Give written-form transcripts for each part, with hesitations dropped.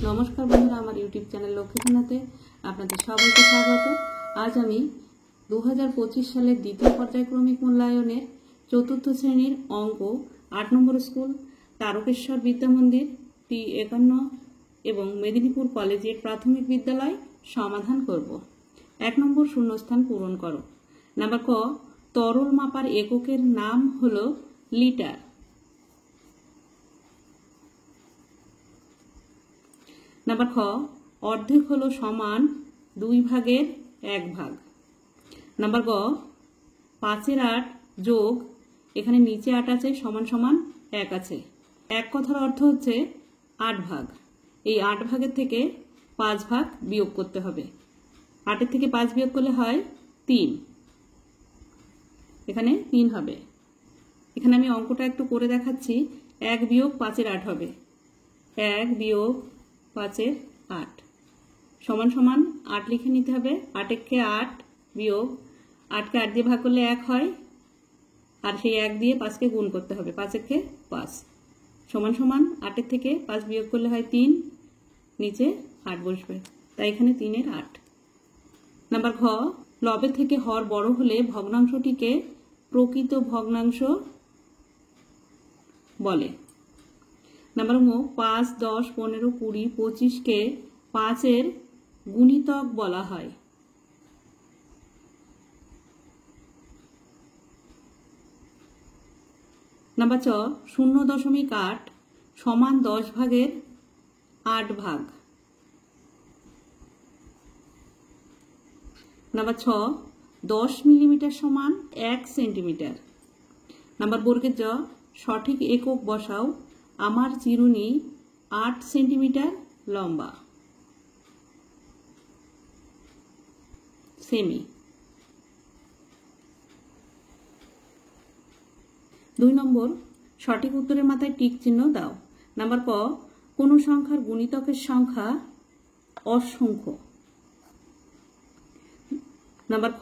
নমস্কার বন্ধুরা, আমার ইউটিউব চ্যানেল লক্ষ্মীখানাতে আপনাদের সবাইকে স্বাগত। আজ আমি 2025 সালের দ্বিতীয় পর্যায়ক্রমিক মূল্যায়নের চতুর্থ শ্রেণীর অঙ্ক 8 নম্বর স্কুল তারকেশ্বর বিদ্যা মন্দির T51 এবং মেদিনীপুর কলেজের প্রাথমিক বিদ্যালয় সমাধান করব। 1 নম্বর শূন্যস্থান পূরণ করো। নাম্বার ক, তরল মাপার এককের নাম হলো লিটার। নাম্বার খ, অর্ধেক হলো সমান 2 ভাগের 1 ভাগ। নাম্বার গ, 5-এর 8 যোগ, এখানে নিচে 8 আছে, সমান সমান 1 আছে। এক কথার অর্থ হচ্ছে 8 ভাগ। এই 8 ভাগের থেকে 5 ভাগ বিয়োগ করতে হবে। 8-এর থেকে 5 বিয়োগ করলে হয় 3, এখানে 3 হবে। এখানে আমি অঙ্কটা একটু করে দেখাচ্ছি। 1 বিয়োগ 5-এর 8 হবে। 1 বিয়োগ 5-এর 8 সমান সমান 8 লিখে নিতে হবে। 8-একে 8 বিয়োগ 8কে 8 দিয়ে ভাগ করলে 1 হয়, আর সেই 1 দিয়ে 5কে গুণ করতে হবে। 5-একে 5 সমান সমান 8-এর থেকে 5 বিয়োগ করলে হয় 3, নিচে 8 বসবে, তাই এখানে 3-এর 8। নাম্বার ঘ, লবের থেকে হর বড় হলে ভগ্নাংশটিকে প্রকৃত ভগ্নাংশ বলে। নাম্বার ম, 5, 10, 15, 20, 25কে 5-এর গুণিতক বলা হয়। নাম্বার চ, 0.8 সমান 10 ভাগের 8 ভাগ। নাম্বার ছ, 10 মিলিমিটার সমান 1 সেন্টিমিটার। নাম্বার বর্গের জ, সঠিক একক বসাও। আমার চিরুনি 8 সেন্টিমিটার লম্বা। সেমি। 2 নম্বর, সঠিক উত্তরের মাথায় টিক চিহ্ন দাও। নাম্বার ক, কোন সংখ্যার গুণিতকের সংখ্যা অসংখ্য। নাম্বার খ,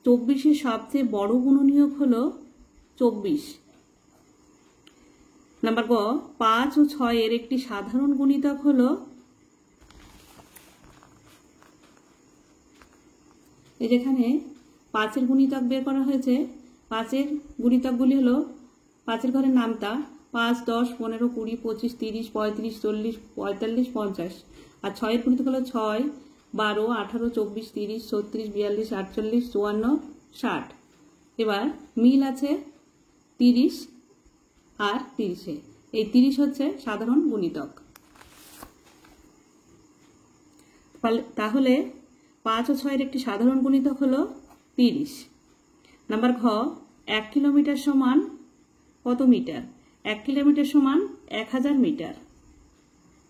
24-এর সবচেয়ে বড় গুণনীয়ক হলো 24। নাম্বার গ, 5 ও 6-এর একটি সাধারণ গুণিতক হলো, এই যেখানে 5-এর গুণিতক বের করা হয়েছে। 5-এর গুণিতকগুলি হলো 5-এর ঘরের নামতা 5, 10, 15, 20, 25, 30, 35, 40, 45, 50। আর 6-এর গুণিতক হলো 6, 12, 18, 24, 30, 36, 42, 48, 54, 60। এবার মিল আছে 30 আর 30-এ। এই 30 হচ্ছে সাধারণ গুণিতক। তাহলে 5 ও 6-এর একটি সাধারণ গুণিতক হলো 30। নাম্বার ঘ, 1 কিলোমিটার সমান কত মিটার? 1 কিলোমিটার সমান 1000 মিটার।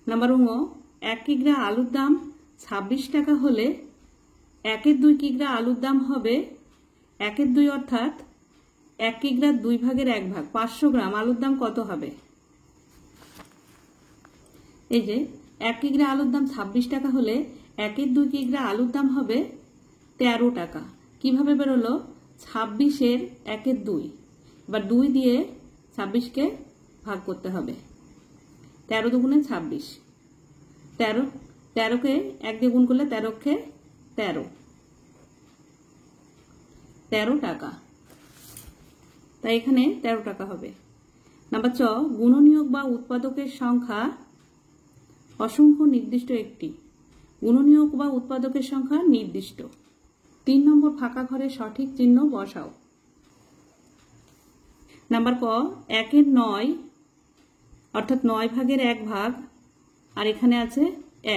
নাম্বার ঙ, 1 কিগ্রা আলুর দাম 26 টাকা হলে 1-এর 2 কিগ্রা আলুর দাম হবে 1-এর 2 অর্থাৎ 1 কিগ্রার 2 ভাগের 1 ভাগ। 500 গ্রাম আলুর দাম কত হবে? এই যে 1 কিগ্রা আলুর দাম 26 টাকা হলে 1-এর 2 কিগ্রা আলুর দাম হবে 13 টাকা। কিভাবে বেরোলো? 26-এর 1-এর 2, এবার 2 দিয়ে 26কে ভাগ করতে হবে। 13 দুগুণে 26, 13কে 1 দিয়ে গুণ করলে 13কে 13 টাকা, তাই এখানে 13 টাকা হবে। নাম্বার চ, গুণনীয়ক বা উৎপাদকের সংখ্যা অসংখ্য নির্দিষ্ট একটি। গুণনীয়ক বা উৎপাদকের সংখ্যা নির্দিষ্ট। 3 নম্বর ফাঁকা ঘরে সঠিক চিহ্ন বসাও। নাম্বার ক, 1-এর 9 অর্থাৎ 9 ভাগের 1 ভাগ, আর এখানে আছে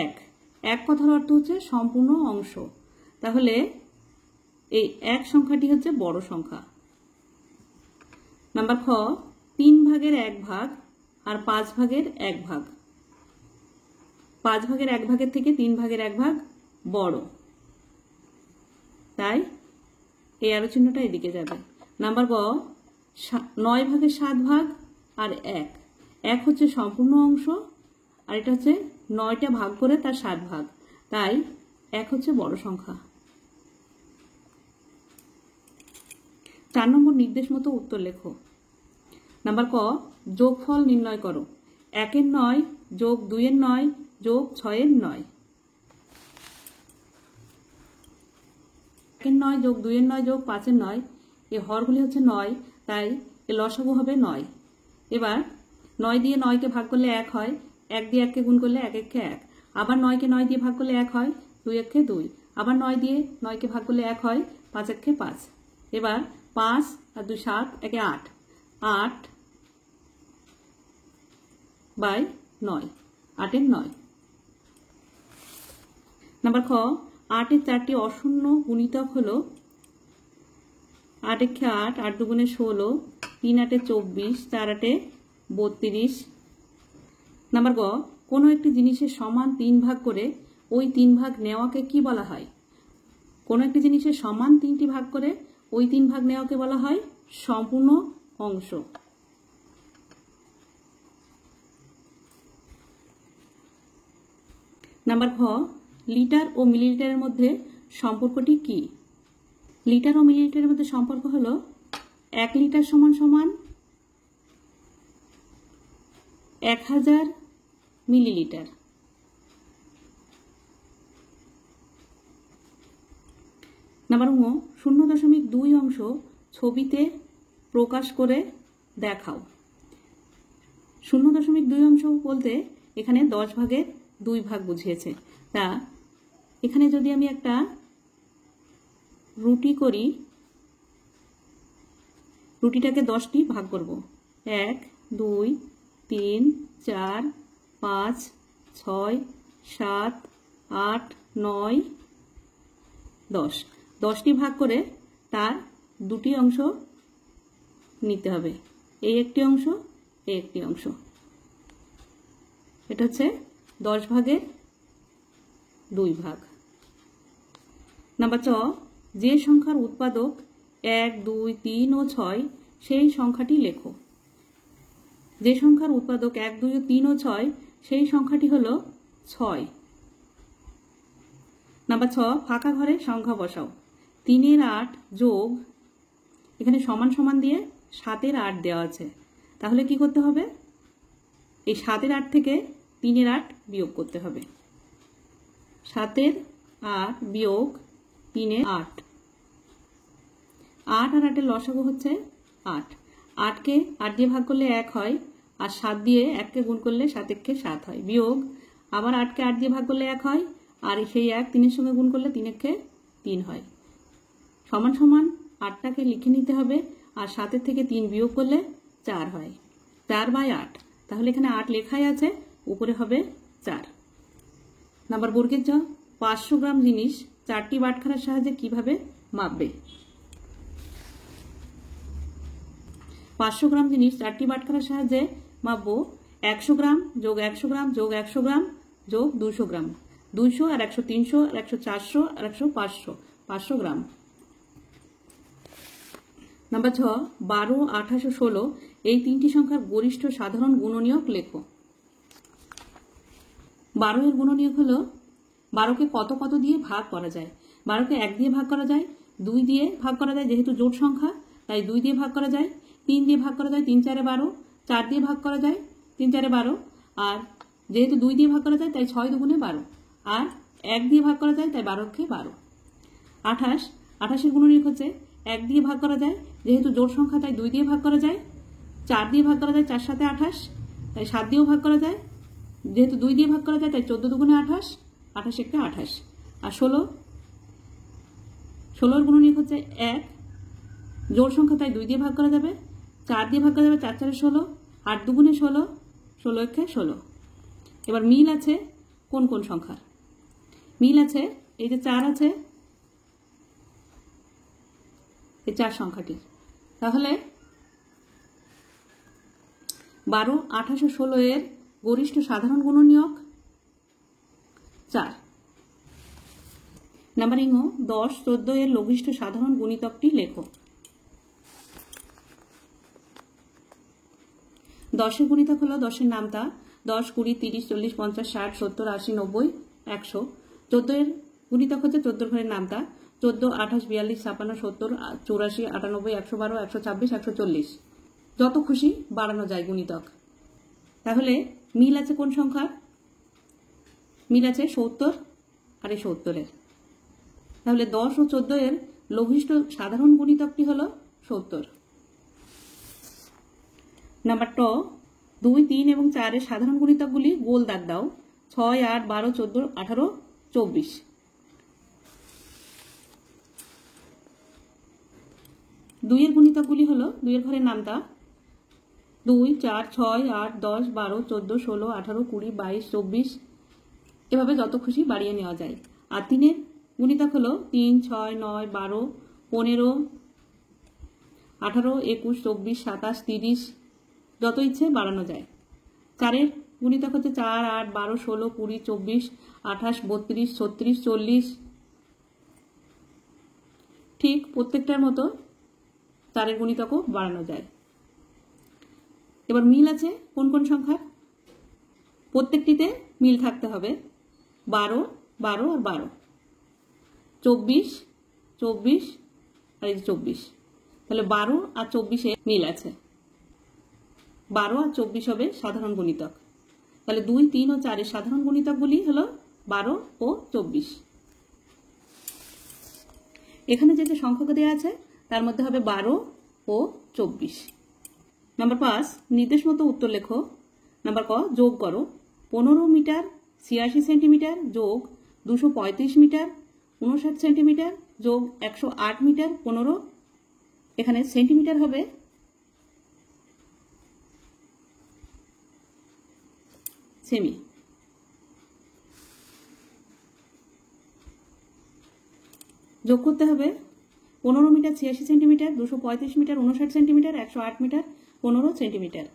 1। 1 কথার অর্থ হচ্ছে সম্পূর্ণ অংশ, তাহলে এই 1 সংখ্যাটি হচ্ছে বড় সংখ্যা। নাম্বার খ, 3 ভাগের 1 ভাগ আর 5 ভাগের 1 ভাগ। 5 ভাগের 1 ভাগের থেকে 3 ভাগের 1 ভাগ বড়, তাই এই অ্যারো চিহ্নটা এদিকে যাবে। নাম্বার গ, 9 ভাগের 7 ভাগ আর 1। 1 হচ্ছে সম্পূর্ণ অংশ, আর এটা হচ্ছে 9টা ভাগ করে তার 7 ভাগ, তাই 1 হচ্ছে বড় সংখ্যা। 4 নম্বর, নির্দেশ মতো উত্তর লেখো। নাম্বার ক, যোগফল নির্ণয় করো। 1-এর 9 যোগ 2-এর 9 যোগ 6-এর 9, 1-এর 9 যোগ 2-এর 9 যোগ 5-এর 9, এই হরগুলি হচ্ছে 9, তাই এর লসাগু হবে 9। এবার 9 দিয়ে 9কে ভাগ করলে 1 হয়, 1 দিয়ে 1কে গুণ করলে 1 1-কে 1, আবার 9কে 9 দিয়ে ভাগ করলে 1 হয়, 2 1-কে 2, আবার 9 দিয়ে 9কে ভাগ করলে 1 হয়, 5 1-কে 5। এবার 5 আর 2 7, 1-এ 8, 8/9, 8-এর 9। নাম্বার খ, 8-এর 4টি অশূন্য গুণিতক হলো 8 1-এ 8, 8 2-গুণে 16, 3 8-এ 24, 4 8-এ 32। নাম্বার গ, কোনো একটি জিনিসের সমান 3 ভাগ করে ওই 3 ভাগ নেওয়াকে কি বলা হয়? কোনো একটি জিনিসের সমান 3টি ভাগ করে ওই 3 ভাগ নেওয়াকে বলা হয় সম্পূর্ণ অংশ। নাম্বার খ, লিটার ও মিলিলিটারের মধ্যে সম্পর্কটি কি? লিটার ও মিলিলিটারের মধ্যে সম্পর্ক হলো 1 লিটার সমান সমান 1000 মিলিলিটার। নাম্বার 0.2 অংশ ছবিতে প্রকাশ করে দেখাও। 0.2 অংশ বলতে এখানে 10 ভাগের 2 ভাগ বুঝিয়েছে। তা এখানে যদি আমি একটা রুটি করি, রুটিটাকে 10টি ভাগ করব। 1 2 3 4 5 6 7 8 9 10, 10টি ভাগ করে তার 2টি অংশ নিতে হবে, এই একটি অংশ, এই একটি অংশ। এটা হচ্ছে 10 ভাগের 2 ভাগ। নাম্বার চ, যে সংখ্যার উৎপাদক 1 2 3 ও 6 সেই সংখ্যাটি লেখো। যে সংখ্যার উৎপাদক 1 2 3 ও 6 সেই সংখ্যাটি হলো 6। নাম্বার ছ, ফাঁকা ঘরে সংখ্যা বসাও। 3-এর 8 যোগ, এখানে সমান সমান দিয়ে 7-এর 8 দেওয়া আছে, তাহলে কি করতে হবে? এই 7-এর 8 থেকে 3-এর 8 বিয়োগ করতে হবে। 7-এর 8 বিয়োগ 3-এর 8, 8 আর 8-এর লসাগু হচ্ছে 8। 8কে 8 দিয়ে ভাগ করলে 1 হয়, আর 7 দিয়ে 1কে গুণ করলে 7 1-কে 7 হয়, বিয়োগ আবার 8কে 8 দিয়ে ভাগ করলে 1 হয়, আর সেই 1 3-এর সঙ্গে গুণ করলে 3 1-কে 3 হয়। সমান সমান 8টাকে লিখে নিতে হবে, আর 7-এর থেকে 3 বিয়োগ করলে 4 হয়, 4/8। তাহলে এখানে 8 লেখাই আছে, উপরে হবে 4। নাম্বার বর্গের জ, 500 গ্রাম জিনিস 4টি বাটখারার সাহায্যে কিভাবে মাপবে? 500 গ্রাম জিনিস 4টি বাটখারার সাহায্যে মাপবো 100 গ্রাম যোগ 100 গ্রাম যোগ 100 গ্রাম যোগ 200 গ্রাম, 200 আর 100 300 আর 100 400 আর 100 500, 500 গ্রাম। নাম্বার 6, 12 28 ও 16 এই 3টি সংখ্যার গরিষ্ঠ সাধারণ গুণনীয়ক লেখো। 12 এর গুণনীয়ক হলো 12কে কত কত দিয়ে ভাগ করা যায়। 12কে 1 দিয়ে ভাগ করা যায়, 2 দিয়ে ভাগ করা যায়, যেহেতু জোট সংখ্যা তাই 2 দিয়ে ভাগ করা যায়, 3 দিয়ে ভাগ করা যায়, 3 4 12, 4 দিয়ে ভাগ করা যায়, 3 4 12, আর যেহেতু 2 দিয়ে ভাগ করা যায় তাই 6 2 12, আর 1 দিয়ে ভাগ করা যায় তাই 12কে 12। 28, 28 এর গুণনীয়ক হচ্ছে 1 দিয়ে ভাগ করা যায়, যেহেতু জোট সংখ্যা তাই 2 দিয়ে ভাগ করা যায়, 4 দিয়ে ভাগ করা যায়, 4 7 28, তাই 7 দিয়েও ভাগ করা যায়, যেহেতু 2 দিয়ে ভাগ করা যায় তাই 14 2 28, 28 1-কে 28। আর 16, 16 এর গুণনীয়ক হচ্ছে 1, জোড় সংখ্যা তাই 2 দিয়ে ভাগ করা যাবে, 4 দিয়ে ভাগ করা যাবে, 4 4 16, 8 2 16, 16 1-কে 16। এবার মিল আছে কোন কোন সংখ্যার? মিল আছে এই যে 4 আছে, এই 4 সংখ্যাটির। তাহলে 12 28 ও 16 এর গরিষ্ঠ সাধারণ গুণনীয়ক 4। নাম্বার 10 14 এর লঘিষ্ঠ সাধারণ গুণিতকটি লেখো। 10 এর গুণিতক হলো 10 এর নামতা 10 20 30 40 50 60 70 80 90 100। 14 এর গুণিতক হচ্ছে 14 ঘরের নামতা 14 28 42 56 70 84 98 112 126 140। যত খুশি বাড়ানো যায় গুণিতক। তাহলে মিল আছে কোন সংখ্যা? মিল আছে 70 আর এই 70-এর। তাহলে 10 ও 14 এর লঘিষ্ঠ সাধারণ গুণিতকটি হলো 70। নাম্বার ট, 2, 3 এবং 4 এর সাধারণ গুণিতকগুলি গোল দাগ দাও। 6, 8, 12, 14, 18, 24। 2 এর গুণিতকগুলি হলো 2 এর ঘরের নামতা 2, 4, 6, 8, 10, 12, 14, 16, 18, 20, 22, 24, এভাবে যত খুশি বাড়িয়ে নেওয়া যায়। আর 3 এর গুণিতক হলো 3, 6, 9, 12, 15, 18, 21, 24, 27, 30, যত ইচ্ছে বাড়ানো যায়। 4 এর গুণিতক হচ্ছে 4, 8, 12, 16, 20, 24, 28, 32, 36, 40। ঠিক প্রত্যেকটার মতো 4 এর গুণিতকও বাড়ানো যায়। এবার মিল আছে কোন কোন সংখ্যা? প্রত্যেকটিতে মিল থাকতে হবে। 12, 12 আর 12, 24, 24 আর এই 24। তাহলে 12 আর 24 এ মিল আছে। 12 আর 24 হবে সাধারণ গুণিতক। তাহলে 2, 3 ও 4 এর সাধারণ গুণিতকগুলি হলো 12 ও 24। এখানে যে সংখ্যা দেওয়া আছে তার মধ্যে হবে 12 ও 24। নাম্বার 5, নির্দেশ মতো উত্তর লেখো। নাম্বার ক, যোগ করো। 15 মিটার 86 সেন্টিমিটার যোগ 235 মিটার 59 সেন্টিমিটার যোগ 108 মিটার 15। এখানে সেন্টিমিটার হবে সেমি। যোগ করতে হবে 15 metre 86 centimetre 235 metre 59 centimetre 108 metre 15 centimetre.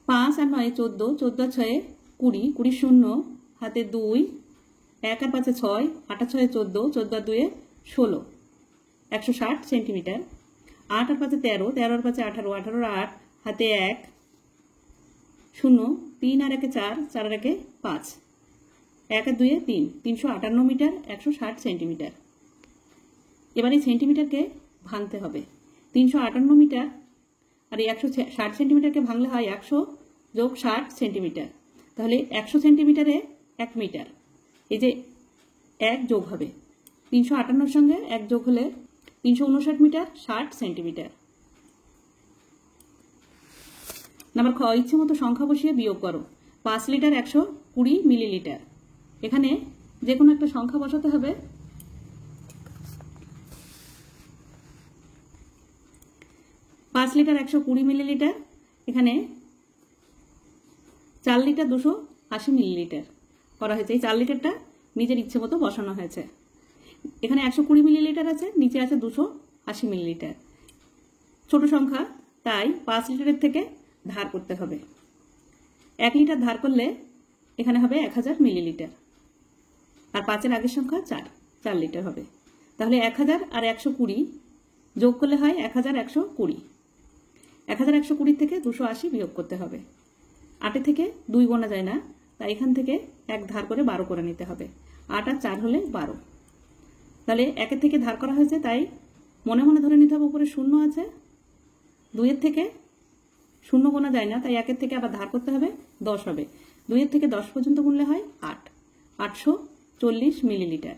5 আর 9 14, 14 আর 6 20, 20 শূন্য হাতে 2, 1 আর 5 6, 8 আর 6 14, 14 আর 2 16, 160 সেন্টিমিটার। 8 আর 5 13, 13 আর 5 18, 18 আর 8 হাতে 1 শূন্য, 3 আর 1 4, 4 আর 1 5, 1 আর 2 3, 358 মিটার 160 সেন্টিমিটার। এবার এই সেন্টিমিটারকে ভাঙতে হবে। 358 মিটার আর এই 160 সেন্টিমিটারকে ভাঙলে হয় 100 যোগ 60 সেন্টিমিটার। তাহলে 100 সেন্টিমিটারে 1 মিটার। এই যে 1 যোগ হবে 358 সঙ্গে 1 যোগ হলে 359 মিটার 60 সেন্টিমিটার। নাম্বার খ, ইচ্ছে মতো সংখ্যা বসিয়ে বিয়োগ করো। 5 লিটার 120 মিলিলিটার। এখানে যে কোনো একটা সংখ্যা বসাতে হবে। 5 লিটার 120 মিলিলিটার, এখানে 4 লিটার 280 মিলিলিটার করা হয়েছে। এই 4 লিটারটা নিজের ইচ্ছে মতো বসানো হয়েছে। এখানে 120 মিলিলিটার আছে, নিচে আছে 280 মিলিলিটার। ছোট সংখ্যা, তাই 5 লিটারের থেকে ধার করতে হবে। 1 লিটার ধার করলে এখানে হবে 1000 মিলিলিটার। আর 5-এর আগের সংখ্যা 4 লিটার হবে। তাহলে 1000 আর 120 যোগ করলে হয় 1120। 1120 থেকে 280 বিয়োগ করতে হবে। 8 থেকে 2 গোনা যায় না, তাই এখান থেকে 1 ধার করে 12 করে নিতে হবে। 8 আর 4 হলে 12। তাহলে 1 থেকে ধার করা হয়েছে, তাই মনে মনে ধরে নিতে হবে উপরে 0 আছে। 2 থেকে 0 গোনা যায় না, তাই 1 থেকে আবার ধার করতে হবে, 10 হবে। 2 থেকে 10 পর্যন্ত গুনলে হয় 8, 840 মিলিলিটার।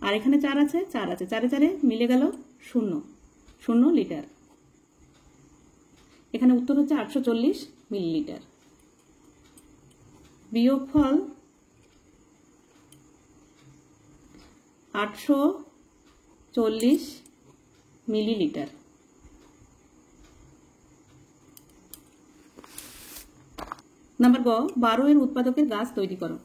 আর এখানে 4 আছে, 4 আছে, 4 4 মিলে গেল 0 লিটার। এখানে উত্তর হচ্ছে 840 মিলিলিটার। বিয়োগফল 840 মিলিলিটার। নাম্বার গ, 12 এর উৎপাদকের গাছ তৈরি করো।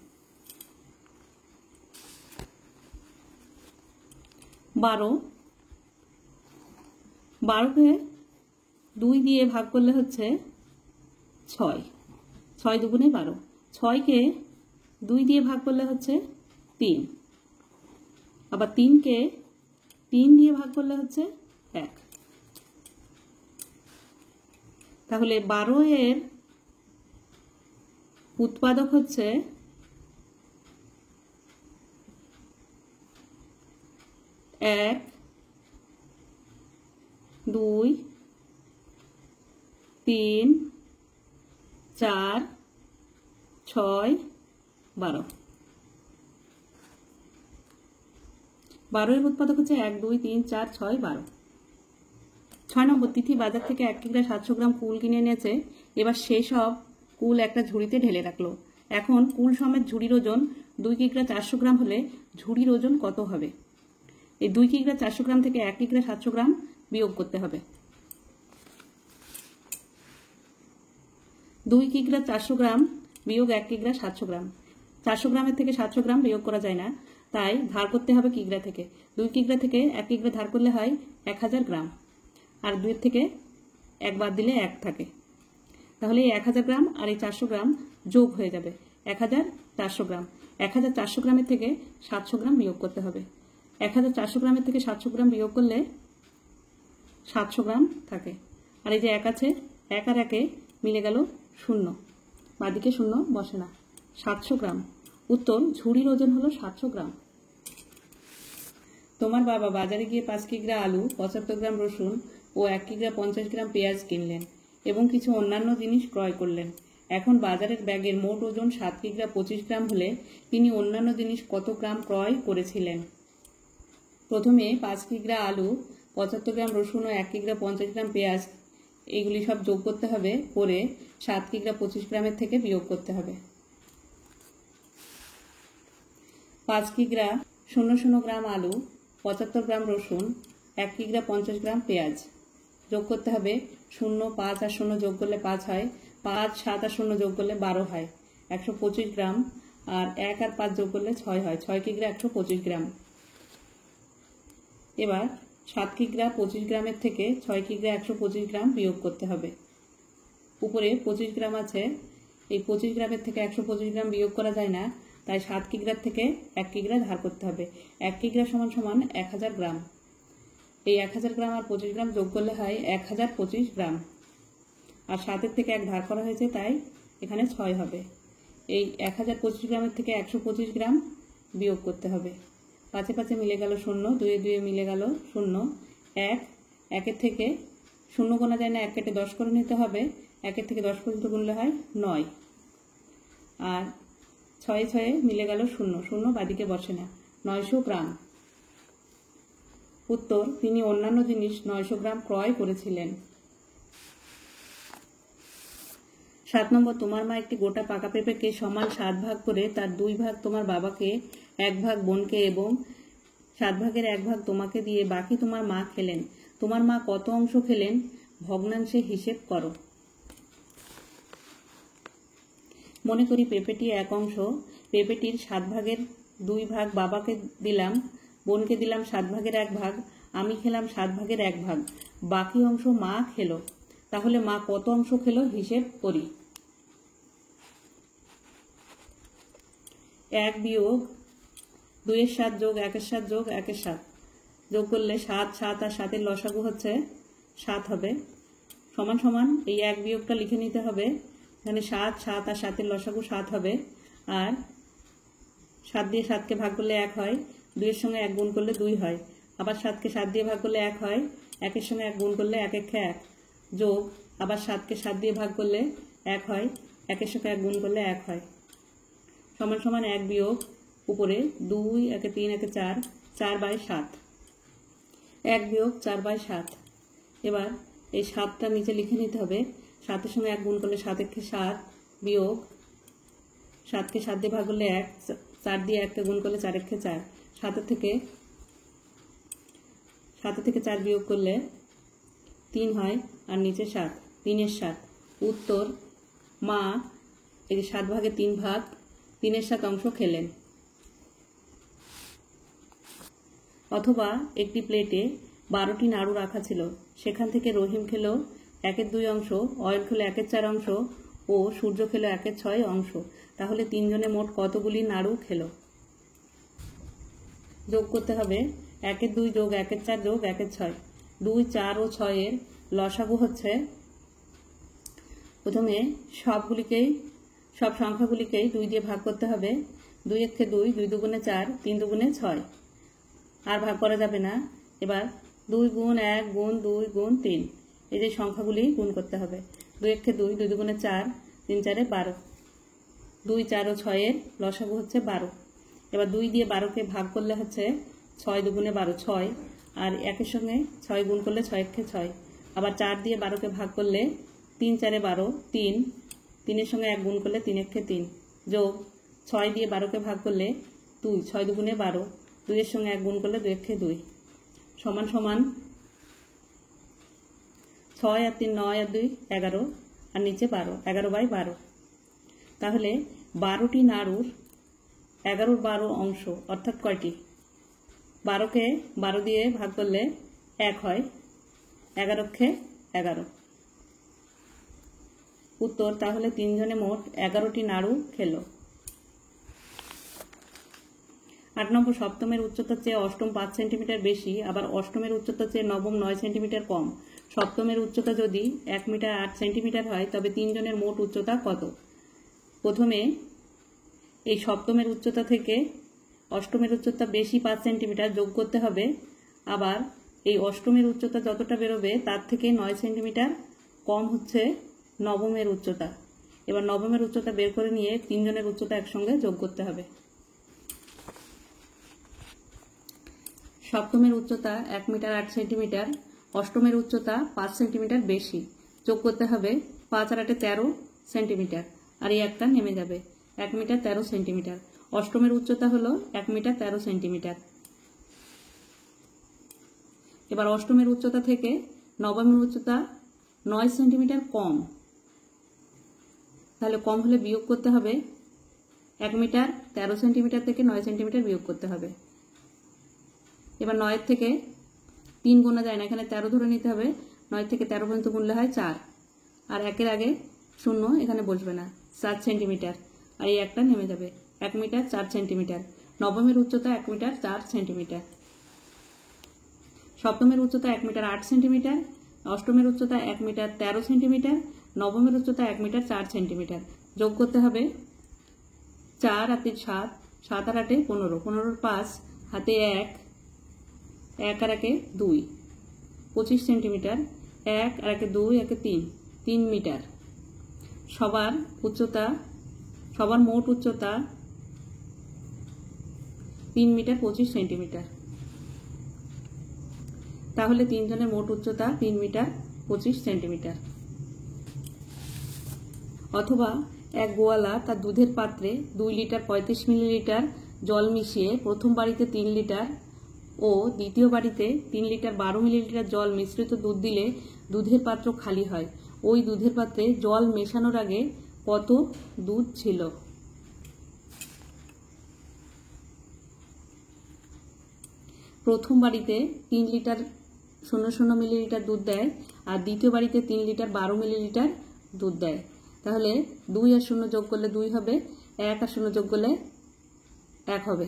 12কে 2 দিয়ে ভাগ করলে হচ্ছে 6, 6 দুগুণে 12। 6কে 2 দিয়ে ভাগ করলে হচ্ছে 3, আবার 3কে 3 দিয়ে ভাগ করলে হচ্ছে 1। তাহলে 12 এর উৎপাদক হচ্ছে 1, 2, 3, 4, 6, 12। 12 এর উৎপাদক হচ্ছে 1, 2, 3, 4, 6, 12। 6 নম্বর, তিথি বাজার থেকে 1 কিগ্রা 700 গ্রাম কুল কিনে এনেছে। এবার সেই সব কুল একটা ঝুড়িতে ঢেলে রাখলো। এখন কুল সমেত ঝুড়ির ওজন 2 কিগ্রা 400 গ্রাম হলে ঝুড়ির ওজন কত হবে? এই 2 কিগ্রা 400 গ্রাম থেকে 1 কিগ্রা 700 গ্রাম বিয়োগ করতে হবে। 2 কিগ্রা 400 গ্রাম বিয়োগ 1 কিগ্রা 700 গ্রাম। 400 গ্রামের থেকে 700 গ্রাম বিয়োগ করা যায় না, তাই ধার করতে হবে কিগ্রা থেকে। 2 কিগ্রা থেকে 1 কিগ্রা ধার করলে হয় 1000 গ্রাম, আর 2 থেকে 1 বাদ দিলে 1 থাকে। তাহলে এই 1000 গ্রাম আর এই 400 গ্রাম যোগ হয়ে যাবে 1400 গ্রাম। 1400 গ্রামের থেকে 700 গ্রাম বিয়োগ করতে হবে। 1400 গ্রামের থেকে 700 গ্রাম বিয়োগ করলে 700 গ্রাম থাকে। আর এই যে 1 আছে, 1 আর 1 মিলে গেল 0, বাদিকে 0 বসে না। 700 গ্রাম। উত্তর, ঝুড়ির ওজন হলো 700 গ্রাম। তোমার বাবা বাজারে গিয়ে 5 কিগ্রা আলু, 75 গ্রাম রসুন ও 1 কিগ্রা 50 গ্রাম পেঁয়াজ কিনলেন এবং কিছু অন্যান্য জিনিস ক্রয় করলেন। এখন বাজারের ব্যাগের মোট ওজন 7 কিগ্রা 25 গ্রাম হলে তিনি অন্যান্য জিনিস কত গ্রাম ক্রয় করেছিলেন? প্রথমে 5 কিগ্রা আলু, 75 গ্রাম রসুন ও 1 কিগ্রা 50 গ্রাম পেঁয়াজ এইগুলি সব যোগ করতে হবে, করে 7 কিগ্রা 25 গ্রামের থেকে বিয়োগ করতে হবে। 5 কিগ্রা 00 গ্রাম আলু, 75 গ্রাম রসুন, 1 কিগ্রা 50 গ্রাম পেঁয়াজ যোগ করতে হবে। 0, 5 আর 0 যোগ করলে 5 হয়, 5, 7 আর 0 যোগ করলে 12 হয়, 125 গ্রাম, আর 1 আর 5 যোগ করলে 6 হয়, 6 কিগ্রা 125 গ্রাম। এবার 7 কিগ্রা 25 গ্রামের থেকে 6 কিগ্রা 125 গ্রাম বিয়োগ করতে হবে। উপরে 25 গ্রাম আছে, এই 25 গ্রামের থেকে 125 গ্রাম বিয়োগ করা যায় না, তাই 7 কিগ্রার থেকে 1 কিগ্রা ধার করতে হবে। 1 কিগ্রা সমান সমান 1000 গ্রাম। এই 1000 গ্রাম আর 25 গ্রাম যোগ করলে হয় 1025 গ্রাম, আর 7 থেকে 1 ধার করা হয়েছে তাই এখানে 6 হবে। এই 1025 গ্রামের থেকে 125 গ্রাম বিয়োগ করতে হবে। 5 5 মিলে গেল 0, 2 2 মিলে গেল 0, 1, 1 থেকে 0 গোনা যায় না, 1 কেটে 10 করে নিতে হবে। 1 থেকে 10 পর্যন্ত গুনলে হয় 9, আর 6 6 মিলে গেল 0, 0 বাদিকে বসে না, 900 গ্রাম। উত্তর, তিনি অন্যান্য জিনিস 900 গ্রাম ক্রয় করেছিলেন। 7 নম্বর, তোমার মা একটি গোটা পাকা পেঁপেকে সমান 7 ভাগ করে তার 2 ভাগ তোমার বাবাকে, 1 ভাগ বোনকে এবং 7 ভাগের 1 ভাগ তোমাকে দিয়ে বাকি তোমার মা খেলেন। তোমার মা কত অংশ খেলেন? ভগ্নাংশে হিসেব করো। মনে করি পেঁপেটি 1 অংশ। পেঁপেটির 7 ভাগের 2 ভাগ বাবাকে দিলাম, বোনকে দিলাম 7 ভাগের 1 ভাগ, আমি খেলাম 7 ভাগের 1 ভাগ, বাকি অংশ মা খেলো। তাহলে মা কত অংশ খেলো হিসেব করি। 1 বিয়োগ 2 এর 7 যোগ 1 এর 7 যোগ 1 এর 7 যোগ করলে 7, 7 আর 7 এর লসাগু হচ্ছে 7 হবে, সমান সমান এই 1 বিয়োগটা লিখে নিতে হবে। এখানে 7, 7 আর 7 এর লসাগু 7 হবে, আর 7 দিয়ে 7কে ভাগ করলে 1 হয়, 2 এর সঙ্গে 1 গুণ করলে 2 হয়, আবার 7কে 7 দিয়ে ভাগ করলে 1 হয়, 1 এর সঙ্গে 1 গুণ করলে 1 1 1 যোগ, আবার 7কে 7 দিয়ে ভাগ করলে 1 হয়, 1 এর সঙ্গে 1 গুণ করলে 1 হয়, সমান সমান 1 বিয়োগ উপরে 2, 1 3, 1 4, 4/7, 1 বিয়োগ 4/7। এবার এই 7টা নিচে লিখে নিতে হবে। 7 এর সঙ্গে 1 গুণ করলে 7 1 7 বিয়োগ 7কে 7 দিয়ে ভাগ করলে 1, 4 দিয়ে 1কে গুণ করলে 4 1 4, 7 থেকে 4 বিয়োগ করলে 3 হয়, আর নিচে 7, 3 এর 7। উত্তর, মা এই 7 ভাগে 3 ভাগ 3 এর 7 অংশ খেলেন। অথবা একটি প্লেটে 12টি নাড়ু রাখা ছিল, সেখান থেকে রহিম খেলো 1 এর 2 অংশ, অয়ন খেলো 1 এর 4 অংশ ও সূর্য খেলো 1 এর 6 অংশ। তাহলে 3 জনে মোট কতগুলি নাড়ু খেলো? যোগ করতে হবে 1 এর 2 যোগ 1 এর 4 যোগ 1 এর 6। 2, 4 ও 6 এর লসাগু হচ্ছে, প্রথমে সব সংখ্যাগুলিকেই 2 দিয়ে ভাগ করতে হবে। 2 1 2, 2 দুগুণে 4, 3 দুগুণে 6, আর ভাগ করা যাবে না। এবার 2 গুণ 1 গুণ 2 গুণ 3, এই যে সংখ্যাগুলি গুণ করতে হবে। 2 1 2, 2 দুগুণে 4, 3 4 12, 2 4 ও 6 এর লসাগু হচ্ছে 12। এবার 2 দিয়ে 12কে ভাগ করলে হচ্ছে 6 দুগুণে 12 6, আর একের সঙ্গে 6 গুণ করলে 6 একে 6। আবার 4 দিয়ে 12কে ভাগ করলে 3 4 12 3, 3 এর সঙ্গে 1 গুণ করলে 3 একে 3, যোগ 6 দিয়ে 12কে ভাগ করলে 2 6 দুগুণে 12, 2 এর সঙ্গে 1 গুণ করলে 2 একে 2, সমান সমান 6 আর 3 9 আর 2 11, আর নিচে 12, 11/12। তাহলে 12টি নাড়ুর 11/12 অংশ অর্থাৎ কয়টি? 12কে 12 দিয়ে ভাগ করলে 1 হয়, 11কে 11। উত্তর, তাহলে 3 জনে মোট 11টি নাড়ু খেলো। 8 নম্বর, সপ্তমের উচ্চতার চেয়ে অষ্টম 5 সেন্টিমিটার বেশি, আবার অষ্টমের উচ্চতার চেয়ে নবম 9 সেন্টিমিটার কম। সপ্তমের উচ্চতা যদি 1 মিটার 8 সেন্টিমিটার হয় তবে 3 জনের মোট উচ্চতা কত? প্রথমে এই সপ্তমের উচ্চতা থেকে অষ্টমের উচ্চতা বেশি 5 সেন্টিমিটার যোগ করতে হবে, আবার এই অষ্টমের উচ্চতা যতটা বেরোবে তার থেকে 9 সেন্টিমিটার কম হচ্ছে নবমের উচ্চতা। এবার নবমের উচ্চতা বের করে নিয়ে 3 জনের উচ্চতা একসঙ্গে যোগ করতে হবে। সপ্তমের উচ্চতা 1 মিটার 8 সেন্টিমিটার, অষ্টমের উচ্চতা 5 সেন্টিমিটার বেশি, যোগ করতে হবে 5 আর 8 13 সেন্টিমিটার, আর এই একটা নেমে যাবে 1 মিটার 13 সেন্টিমিটার। অষ্টমের উচ্চতা হলো 1 মিটার 13 সেন্টিমিটার। এবার অষ্টমের উচ্চতা থেকে নবমের উচ্চতা 9 সেন্টিমিটার কম, তাহলে কম হলে বিয়োগ করতে হবে 1 মিটার 13 সেন্টিমিটার থেকে 9 সেন্টিমিটার বিয়োগ করতে হবে। এবার 9 থেকে 3 গোনা যায় না, এখানে 13 ধরে নিতে হবে। 9 থেকে 13 পর্যন্ত গুনলে হয় 4, আর 1-এর আগে 0 এখানে বসবে না, 4 সেন্টিমিটার, আর এই একটা নেমে যাবে 1 মিটার 4 সেন্টিমিটার। নবমের উচ্চতা 1 মিটার 4 সেন্টিমিটার। সপ্তমের উচ্চতা 1 মিটার 8 সেন্টিমিটার, অষ্টমের উচ্চতা 1 মিটার 13 সেন্টিমিটার, নবমের উচ্চতা 1 মিটার 4 সেন্টিমিটার। যোগ করতে হবে 4 আর 3 7, 7 আর 8 15, 15 5, হাতে 1, 1 আর 1 2, 25 সেন্টিমিটার, 1 আর 1 2, 1 3, 3 মিটার। সবার মোট উচ্চতা 3 মিটার 25 সেন্টিমিটার। তাহলে 3 জনের মোট উচ্চতা 3 মিটার 25 সেন্টিমিটার। অথবা এক গোয়ালা তার দুধের পাত্রে 2 লিটার 35 মিলিলিটার জল মিশিয়ে প্রথম বাড়িতে 3 লিটার ও দ্বিতীয় বাড়িতে 3 লিটার 12 মিলিলিটার জল মিশ্রিত দুধ দিলে দুধের পাত্র খালি হয়। ওই দুধের পাত্রে জল মেশানোর আগে কত দুধ ছিল? প্রথম বাড়িতে 3 লিটার 00 মিলিলিটার দুধ দেয়, আর দ্বিতীয় বাড়িতে 3 লিটার 12 মিলিলিটার দুধ দেয়। তাহলে 2 আর 0 যোগ করলে 2 হবে, 1 আর 0 যোগ করলে 1 হবে,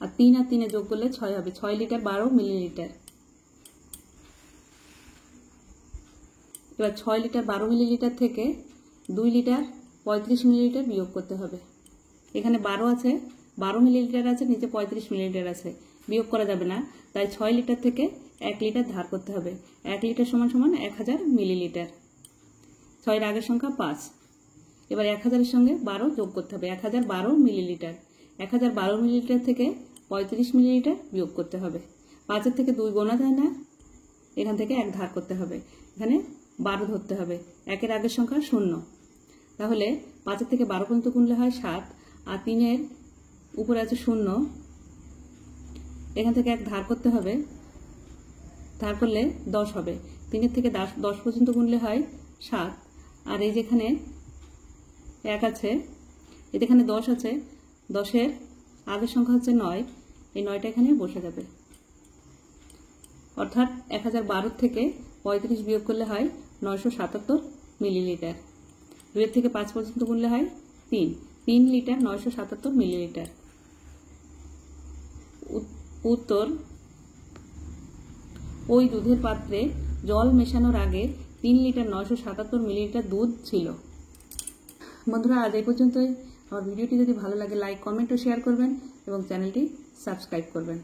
আর 3 আর 3 যোগ করলে 6 হবে, 6 লিটার 12 মিলিলিটার। এবার 6 লিটার 12 মিলিলিটার থেকে 2 লিটার 35 মিলিলিটার বিয়োগ করতে হবে। এখানে 12 আছে, 12 মিলিলিটার আছে, নিচে 35 মিলিলিটার আছে, বিয়োগ করা যাবে না, তাই 6 লিটার থেকে 1 লিটার ধার করতে হবে। 1 লিটার সমান সমান 1000 মিলিলিটার। 6 এর আগের সংখ্যা 5। এবার 1000 এর সঙ্গে 12 যোগ করতে হবে, 1012 মিলিলিটার। 1012 মিলিলিটার থেকে 35 মিলিলিটার বিয়োগ করতে হবে। 5-এর থেকে 2 গোনা যায় না, এখান থেকে 1 ধার করতে হবে, এখানে 12 ধরতে হবে। 1-এর আগের সংখ্যা 0, তাহলে 5-এর থেকে 12 পর্যন্ত গুনলে হয় 7, আর 3-এর উপরে আছে 0, এখান থেকে 1 ধার করতে হবে, ধার করলে 10 হবে। 3-এর থেকে 10 পর্যন্ত গুনলে হয় 7, আর এই যেখানে 1 আছে, এখানে 10 আছে, 10-এর আগের সংখ্যা হচ্ছে 9, এই 9টা এখানে বসে যাবে। অর্থাৎ 1012 থেকে 35 বিয়োগ করলে হয় 977 মিলিলিটার। 2 থেকে 5 পর্যন্ত গুনলে হয় 3 লিটার 977 মিলিলিটার। উত্তর, ওই দুধের পাত্রে জল মেশানোর আগে 3 লিটার 977 মিলিলিটার দুধ ছিল। বন্ধুরা, আজ এই পর্যন্তই। আমার ভিডিওটি যদি ভালো লাগে লাইক, কমেন্ট ও শেয়ার করবেন এবং চ্যানেলটি সাবস্ক্রাইব করবেন।